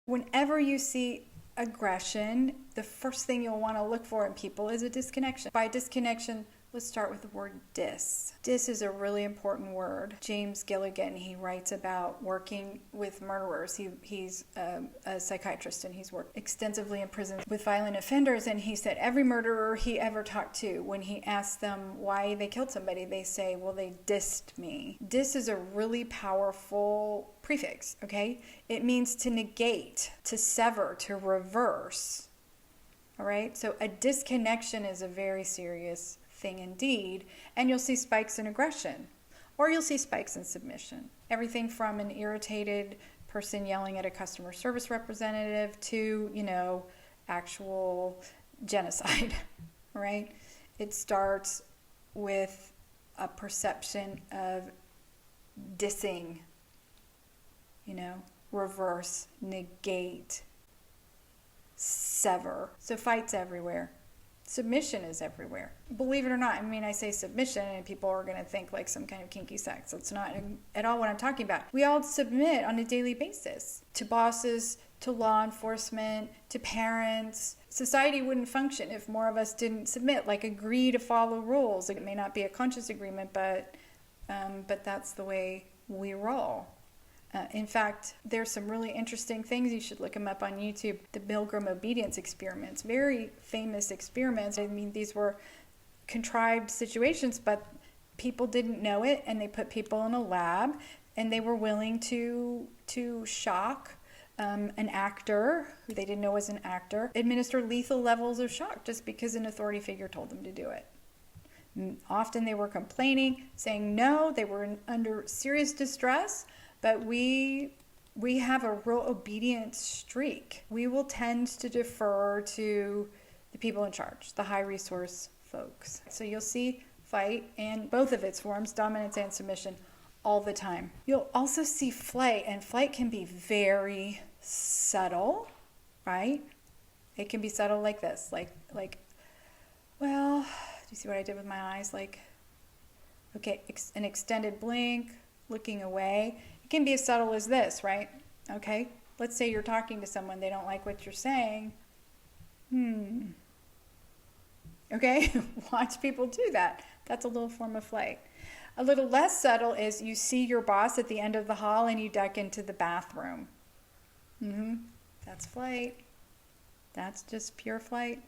Whenever you see aggression, the first thing you'll want to look for in people is a disconnection. By disconnection, let's start with the word dis. Dis is a really important word. James Gilligan, he writes about working with murderers. He's a psychiatrist, and he's worked extensively in prisons with violent offenders. And he said every murderer he ever talked to, when he asked them why they killed somebody, they say, well, they dissed me. Dis is a really powerful prefix, okay? It means to negate, to sever, to reverse. All right? So a disconnection is a very serious thing indeed, and you'll see spikes in aggression, or you'll see spikes in submission. Everything from an irritated person yelling at a customer service representative to, actual genocide, right? It starts with a perception of dissing, reverse, negate, sever. So fight's everywhere. Submission is everywhere. Believe it or not, I say submission and people are going to think like some kind of kinky sex. That's not at all what I'm talking about. We all submit on a daily basis to bosses, to law enforcement, to parents. Society wouldn't function if more of us didn't submit, like agree to follow rules. It may not be a conscious agreement, but that's the way we roll. In fact, there's some really interesting things. You should look them up on YouTube. The Milgram obedience experiments, very famous experiments. These were contrived situations, but people didn't know it, and they put people in a lab, and they were willing to shock an actor who they didn't know was an actor, administer lethal levels of shock just because an authority figure told them to do it. Often they were complaining, saying no, they were under serious distress. But we have a real obedience streak. We will tend to defer to the people in charge, the high resource folks. So you'll see fight in both of its forms, dominance and submission, all the time. You'll also see flight, and flight can be very subtle, right? It can be subtle like this, like, well, do you see what I did with my eyes? Like, okay, an extended blink, looking away. It can be as subtle as this, right? Okay, let's say you're talking to someone, they don't like what you're saying. Okay, watch people do that. That's a little form of flight. A little less subtle is you see your boss at the end of the hall and you duck into the bathroom. That's flight. That's just pure flight.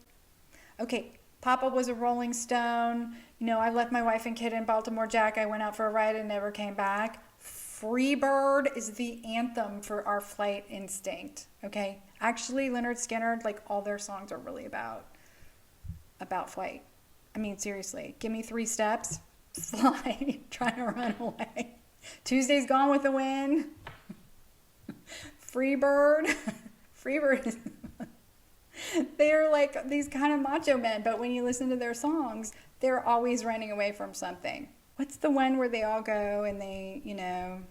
Okay, Papa was a Rolling Stone. I left my wife and kid in Baltimore, Jack. I went out for a ride and never came back. Freebird is the anthem for our flight instinct, okay? Actually, Leonard Skinner, all their songs are really about flight. Seriously, give me 3 steps, fly, trying to run away. Tuesday's Gone with the Wind. Freebird. Freebird. They are like these kind of macho men, but when you listen to their songs, they're always running away from something. What's the one where they all go and they,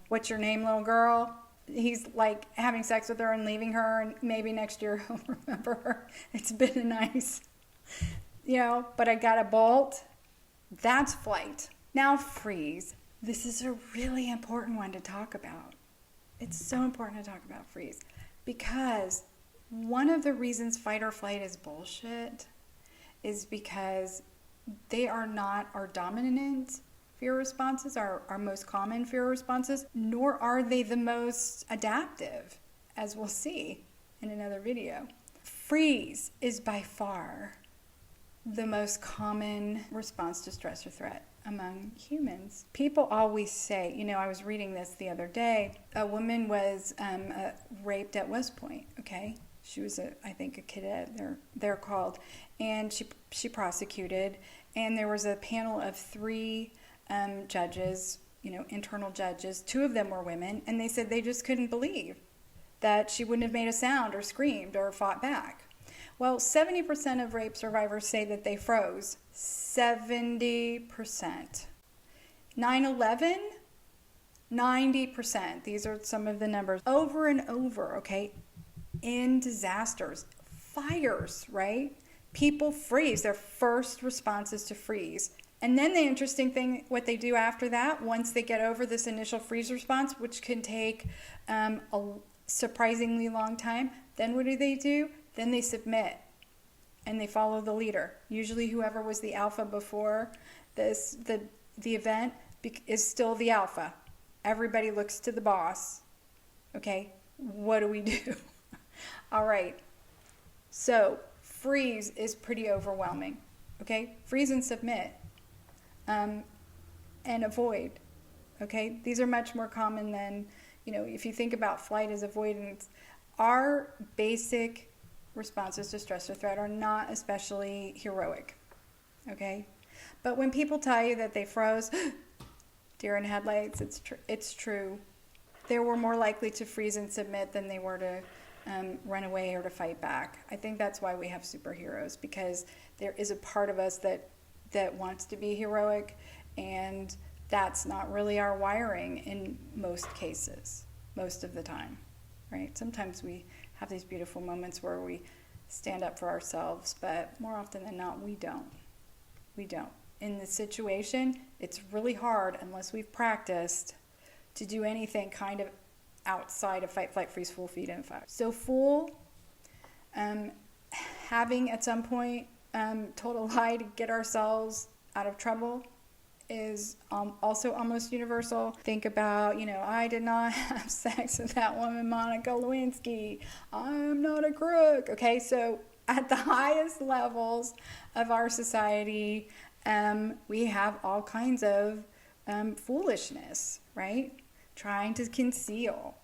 what's your name, little girl? He's like having sex with her and leaving her, and maybe next year he'll remember her. It's been a nice, but I got a bolt. That's flight. Now freeze. This is a really important one to talk about. It's so important to talk about freeze because one of the reasons fight or flight is bullshit is because they are not our dominant fear responses, our most common fear responses, nor are they the most adaptive, as we'll see in another video. Freeze is by far the most common response to stress or threat among humans. People always say, I was reading this the other day, a woman was raped at West Point, okay? She was, I think, a cadet, they're called, and she prosecuted, and there was a panel of 3 judges, internal judges. 2 of them were women, and they said they just couldn't believe that she wouldn't have made a sound or screamed or fought back. Well, 70% of rape survivors say that they froze. 70%. 9/11, 90%. These are some of the numbers. Over and over, okay? In disasters, fires, right? People freeze. Their first response is to freeze. And then the interesting thing, what they do after that, once they get over this initial freeze response, which can take surprisingly long time, then what do? Then they submit and they follow the leader. Usually whoever was the alpha before the event is still the alpha. Everybody looks to the boss. Okay, what do we do? All right, so freeze is pretty overwhelming. Okay, freeze and submit, and avoid. Okay, these are much more common than, if you think about flight as avoidance, our basic responses to stress or threat are not especially heroic. Okay, but when people tell you that they froze, deer in headlights, it's true. They were more likely to freeze and submit than they were to run away or to fight back. I think that's why we have superheroes, because there is a part of us that wants to be heroic, and that's not really our wiring in most cases, most of the time, right? Sometimes we have these beautiful moments where we stand up for ourselves, but more often than not, we don't. We don't. In the situation, it's really hard, unless we've practiced, to do anything kind of outside of fight, flight, freeze, full, feed, and fight. So full, having at some point told a lie to get ourselves out of trouble is also almost universal. Think about, I did not have sex with that woman, Monica Lewinsky. I'm not a crook. Okay, so at the highest levels of our society, we have all kinds of foolishness, right? Trying to conceal.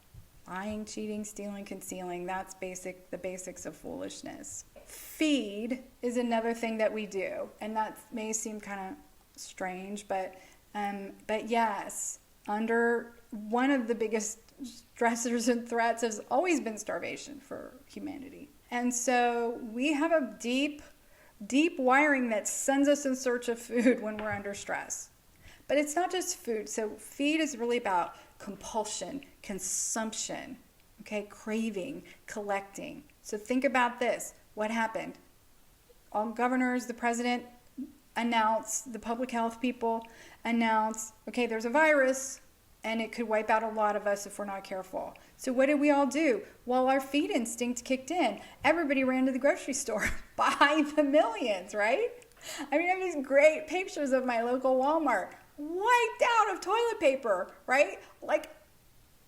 Lying, cheating, stealing, concealing. That's the basics of foolishness. Feed is another thing that we do, and that may seem kind of strange, but yes, under one of the biggest stressors and threats has always been starvation for humanity. And so we have a deep wiring that sends us in search of food when we're under stress. But it's not just food. So feed is really about compulsion, consumption, okay, craving, collecting. So think about this. What happened? All governors, the president announce, the public health people announce, okay, there's a virus and it could wipe out a lot of us if we're not careful. So what did we all do? Well, our feed instinct kicked in. Everybody ran to the grocery store by the millions, right? I mean, I have these great pictures of my local Walmart wiped out of toilet paper, right? Like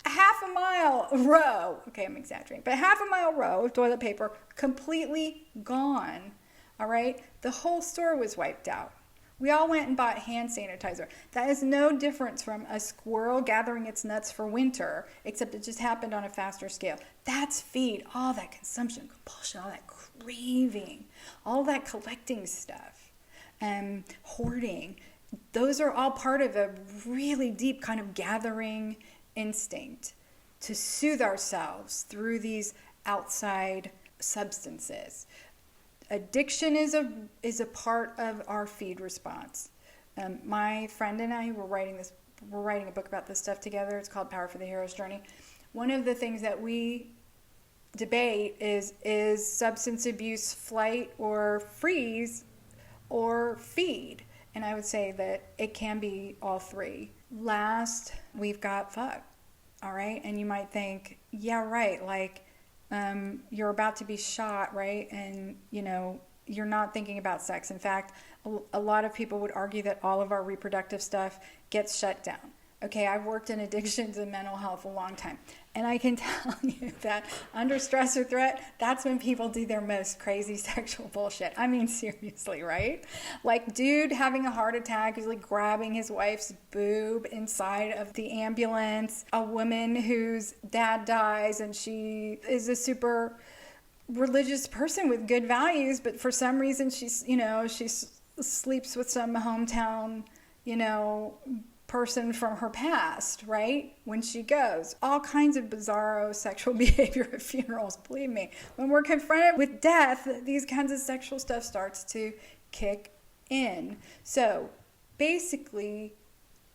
half a mile row, okay, I'm exaggerating, but half a mile row of toilet paper completely gone, all right? The whole store was wiped out. We all went and bought hand sanitizer. That is no difference from a squirrel gathering its nuts for winter, except it just happened on a faster scale. That's feed. All that consumption, compulsion, all that craving, all that collecting stuff, hoarding. Those are all part of a really deep kind of gathering instinct to soothe ourselves through these outside substances. Addiction is a part of our feed response. My friend and I we're writing a book about this stuff together. It's called Power for the Hero's Journey. One of the things that we debate is substance abuse flight or freeze or feed. And I would say that it can be all three. Last, we've got fuck, all right? And you might think, yeah, right, like you're about to be shot, right? And, you're not thinking about sex. In fact, a lot of people would argue that all of our reproductive stuff gets shut down. Okay, I've worked in addictions and mental health a long time. And I can tell you that under stress or threat, that's when people do their most crazy sexual bullshit. I mean, seriously, right? Like, dude having a heart attack who's like grabbing his wife's boob inside of the ambulance. A woman whose dad dies and she is a super religious person with good values, but for some reason she sleeps with some hometown, person from her past, right? When she goes. All kinds of bizarro sexual behavior at funerals, believe me. When we're confronted with death, these kinds of sexual stuff starts to kick in. So basically,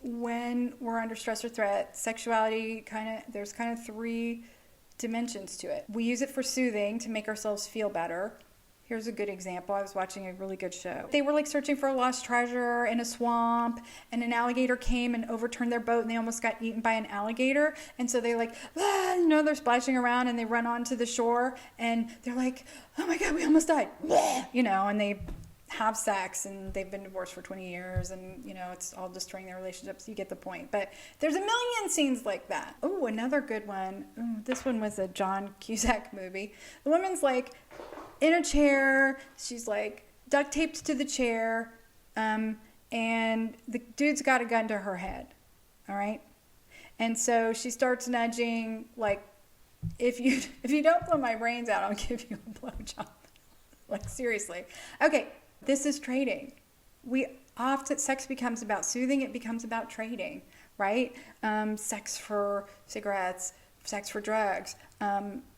when we're under stress or threat, sexuality there's three dimensions to it. We use it for soothing, to make ourselves feel better. Here's a good example. I was watching a really good show. They were like searching for a lost treasure in a swamp, and an alligator came and overturned their boat, and they almost got eaten by an alligator. And so they like, they're splashing around, and they run onto the shore, and they're like, oh my God, we almost died. And they have sex, and they've been divorced for 20 years, and it's all destroying their relationships. You get the point. But there's a million scenes like that. Oh, another good one. Ooh, this one was a John Cusack movie. The woman's like in a chair, she's like duct taped to the chair, and the dude's got a gun to her head. All right, and so she starts nudging, like, if you don't blow my brains out, I'll give you a blowjob. Like, seriously. Okay. This is trading. Sex becomes about soothing. It becomes about trading, right? Sex for cigarettes, sex for drugs.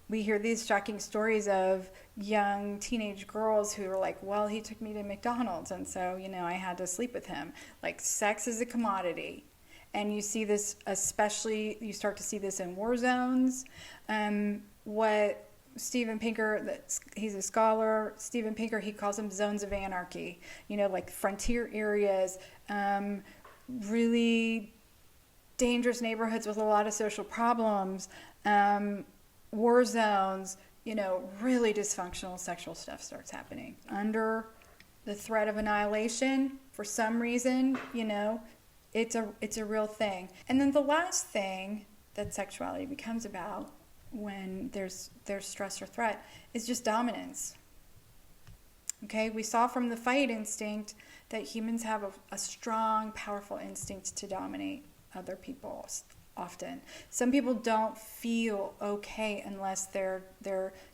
We hear these shocking stories of young teenage girls who are like, well, he took me to McDonald's, and so, I had to sleep with him. Like, sex is a commodity. And you see this, you start to see this in war zones. What Steven Pinker, he's a scholar. Steven Pinker, he calls them zones of anarchy. Like frontier areas, really dangerous neighborhoods with a lot of social problems, war zones. Really dysfunctional sexual stuff starts happening under the threat of annihilation. For some reason, it's a real thing. And then the last thing that sexuality becomes about, when there's stress or threat, is just dominance. Okay, we saw from the fight instinct that humans have a strong, powerful instinct to dominate other people often. Some people don't feel okay unless they're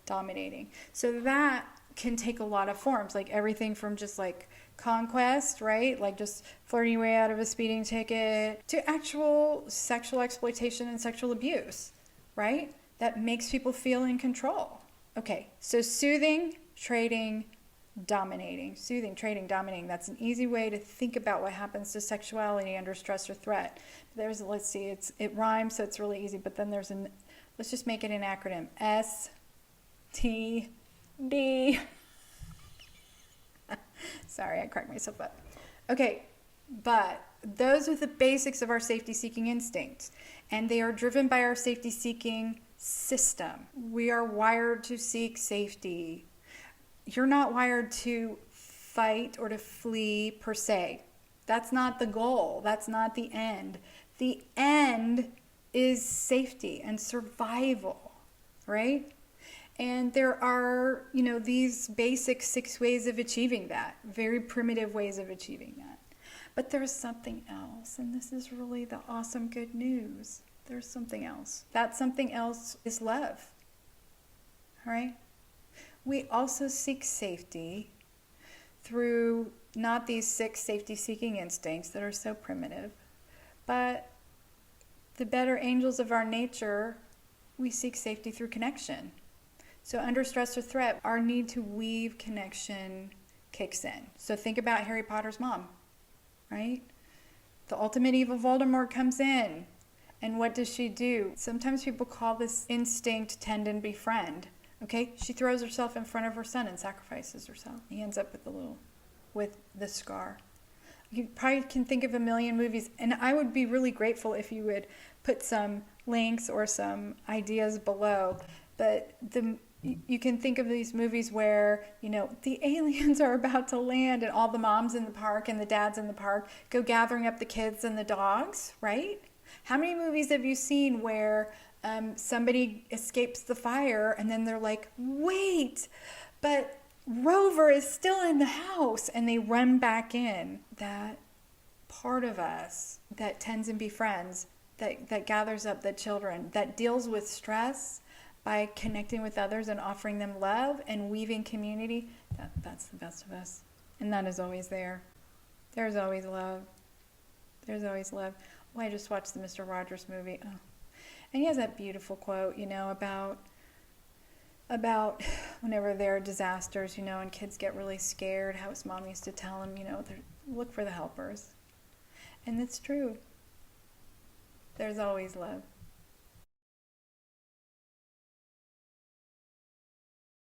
dominating. So that can take a lot of forms, like everything from just like conquest, right? Like just flirting your way out of a speeding ticket, to actual sexual exploitation and sexual abuse, right? That makes people feel in control. Okay, so soothing, trading, dominating. Soothing, trading, dominating. That's an easy way to think about what happens to sexuality under stress or threat. Let's see, it rhymes, so it's really easy, but then let's just make it an acronym. STD. Sorry, I cracked myself up. Okay, but those are the basics of our safety-seeking instincts, and they are driven by our safety-seeking system. We are wired to seek safety. You're not wired to fight or to flee per se. That's not the goal. That's not the end. The end is safety and survival, right? And there are, these basic 6 ways of achieving that, very primitive ways of achieving that. But there's something else, and this is really the awesome good news. There's something else. That something else is love, all right? We also seek safety through not these 6 safety-seeking instincts that are so primitive, but the better angels of our nature, we seek safety through connection. So under stress or threat, our need to weave connection kicks in. So think about Harry Potter's mom, right? The ultimate evil Voldemort comes in, and what does she do? Sometimes people call this instinct tend and befriend. Okay, she throws herself in front of her son and sacrifices herself. He ends up with the scar. You probably can think of a million movies, and I would be really grateful if you would put some links or some ideas below. But you can think of these movies where, the aliens are about to land, and all the moms in the park and the dads in the park go gathering up the kids and the dogs, right? How many movies have you seen where somebody escapes the fire and then they're like, wait, but Rover is still in the house, and they run back in? That part of us that tends and befriends, that gathers up the children, that deals with stress by connecting with others and offering them love and weaving community, that's the best of us. And that is always there. There's always love. There's always love. Oh, I just watched the Mr. Rogers movie. Oh. And he has that beautiful quote, about whenever there are disasters, and kids get really scared, how his mom used to tell him, look for the helpers. And it's true. There's always love.